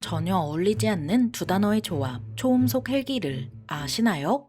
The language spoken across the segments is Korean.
전혀 어울리지 않는 두 단어의 조합, 초음속 헬기를 아시나요?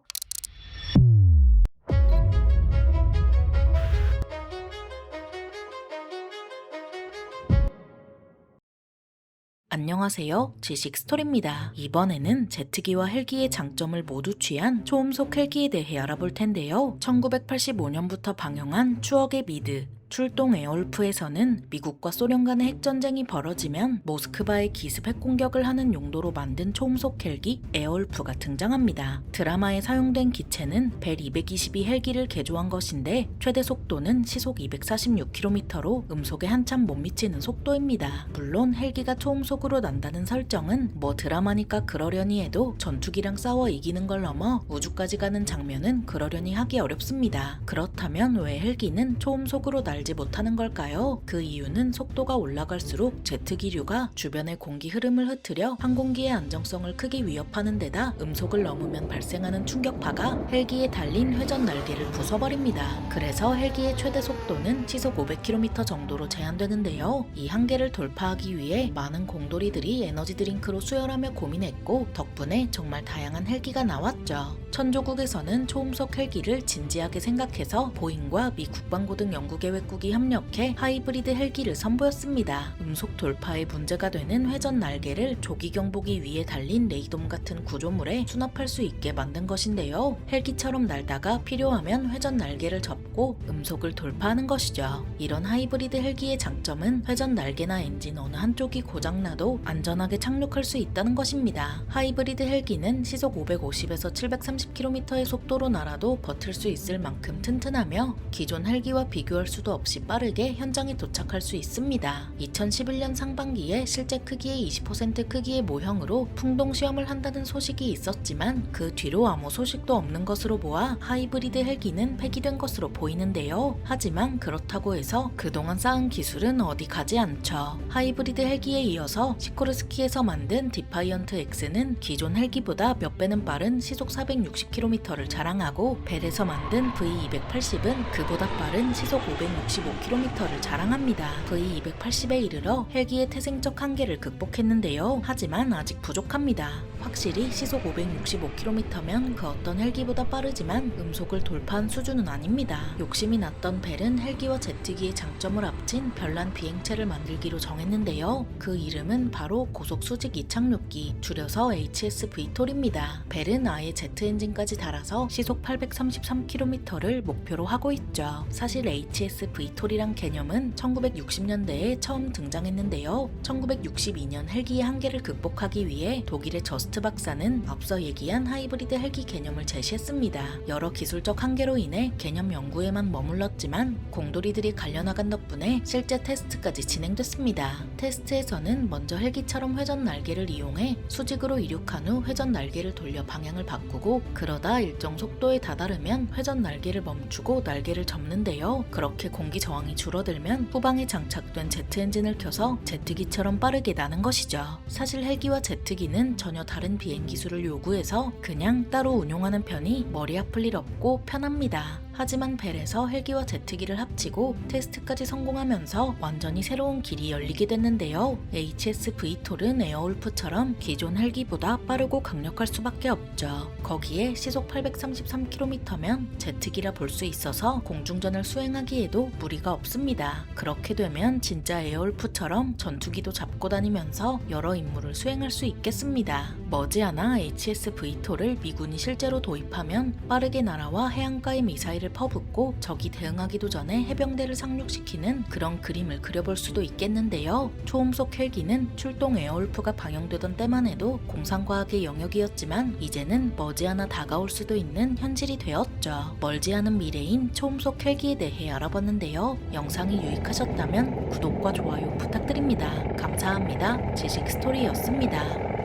안녕하세요. 지식 스토리입니다. 이번에는 제트기와 헬기의 장점을 모두 취한 초음속 헬기에 대해 알아볼 텐데요. 1985년부터 방영한 추억의 미드, 출동 에어울프에서는 미국과 소련 간의 핵전쟁이 벌어지면 모스크바에 기습 핵공격을 하는 용도로 만든 초음속 헬기 에어울프가 등장합니다. 드라마에 사용된 기체는 벨 222 헬기를 개조한 것인데 최대 속도는 시속 246km로 음속에 한참 못 미치는 속도입니다. 물론 헬기가 초음속으로 난다는 설정은 뭐 드라마니까 그러려니 해도 전투기랑 싸워 이기는 걸 넘어 우주까지 가는 장면은 그러려니 하기 어렵습니다. 그렇다면 왜 헬기는 초음속으로 날지 못하는 걸까요? 그 이유는 속도가 올라갈수록 제트기류가 주변의 공기 흐름을 흐트려 항공기의 안정성을 크게 위협하는 데다 음속을 넘으면 발생하는 충격파가 헬기에 달린 회전 날개를 부숴버립니다. 그래서 헬기의 최대 속도는 시속 500km 정도로 제한되는데요. 이 한계를 돌파하기 위해 많은 공돌이들이 에너지 드링크로 수혈하며 고민했고 덕분에 정말 다양한 헬기가 나왔죠. 천조국에서는 초음속 헬기를 진지하게 생각해서 보잉과 미 국방고 등 연구계획국이 협력해 하이브리드 헬기를 선보였습니다. 음속 돌파에 문제가 되는 회전 날개를 조기 경보기 위에 달린 레이돔 같은 구조물에 수납할 수 있게 만든 것인데요. 헬기처럼 날다가 필요하면 회전 날개를 접고 음속을 돌파하는 것이죠. 이런 하이브리드 헬기의 장점은 회전 날개나 엔진 어느 한쪽이 고장나도 안전하게 착륙할 수 있다는 것입니다. 하이브리드 헬기는 시속 550에서 730km의 속도로 날아도 버틸 수 있을 만큼 튼튼하며 기존 헬기와 비교할 수도 없이 빠르게 현장에 도착할 수 있습니다. 2011년 상반기에 실제 크기의 20% 크기의 모형으로 풍동 시험을 한다는 소식이 있었지만 그 뒤로 아무 소식도 없는 것으로 보아 하이브리드 헬기는 폐기된 것으로 보이는데요. 하지만 그렇다고 해서 그동안 쌓은 기술은 어디 가지 않죠. 하이브리드 헬기에 이어서 시코르스키에서 만든 디파이언트 X는 기존 헬기보다 몇 배는 빠른 시속 460km를 자랑하고 벨에서 만든 V280은 그보다 빠른 시속 565km를 자랑합니다. V280에 이르러 헬기의 태생적 한계를 극복했는데요. 하지만 아직 부족합니다. 확실히 시속 565km면 그 어떤 헬기보다 빠르지만 음속을 돌파한 수준은 아닙니다. 욕심이 났던 벨은 헬기와 제트기의 장점을 합친 별난 비행체를 만들기로 정했는데요. 그 이름은 바로 고속수직 이착륙기, 줄여서 HSV톨입니다. 벨은 아예 제트 엔진까지 달아서 시속 833km를 목표로 하고 있죠. 사실 HSV톨이란 개념은 1960년대에 처음 등장했는데요. 1962년 헬기의 한계를 극복하기 위해 독일의 저스트 박사는 앞서 얘기한 하이브리드 헬기 개념을 제시했습니다. 여러 기술적 한계로 인해 개념 연구에만 머물렀지만 공돌이들이 갈려나간 덕분에 실제 테스트까지 진행됐습니다. 테스트에서는 먼저 헬기처럼 회전 날개를 이용해 수직으로 이륙한 후 회전 날개를 돌려 방향을 바꾸고 그러다 일정 속도에 다다르면 회전 날개를 멈추고 날개를 접는데요. 그렇게 공기 저항이 줄어들면 후방에 장착된 제트 엔진을 켜서 제트기처럼 빠르게 나는 것이죠. 사실 헬기와 제트기는 전혀 다른 비행 기술을 요구해서 그냥 따로 운용하는 편이 머리 아플 일 없고 편합니다. 하지만 벨에서 헬기와 제트기를 합치고 테스트까지 성공하면서 완전히 새로운 길이 열리게 됐는데요. HSV톨은 에어울프처럼 기존 헬기보다 빠르고 강력할 수밖에 없죠. 거기에 시속 833km면 제트기라 볼 수 있어서 공중전을 수행하기에도 무리가 없습니다. 그렇게 되면 진짜 에어울프처럼 전투기도 잡고 다니면서 여러 임무를 수행할 수 있겠습니다. 머지않아 HSV톨을 미군이 실제로 도입하면 빠르게 날아와 해안가에 미사일을 퍼붓고 적이 대응하기도 전에 해병대를 상륙시키는 그런 그림을 그려볼 수도 있겠는데요. 초음속 헬기는 출동 에어울프가 방영되던 때만 해도 공상과학의 영역이었지만 이제는 머지않아 다가올 수도 있는 현실이 되었죠. 멀지 않은 미래인 초음속 헬기에 대해 알아봤는데요. 영상이 유익하셨다면 구독과 좋아요 부탁드립니다. 감사합니다. 지식 스토리였습니다.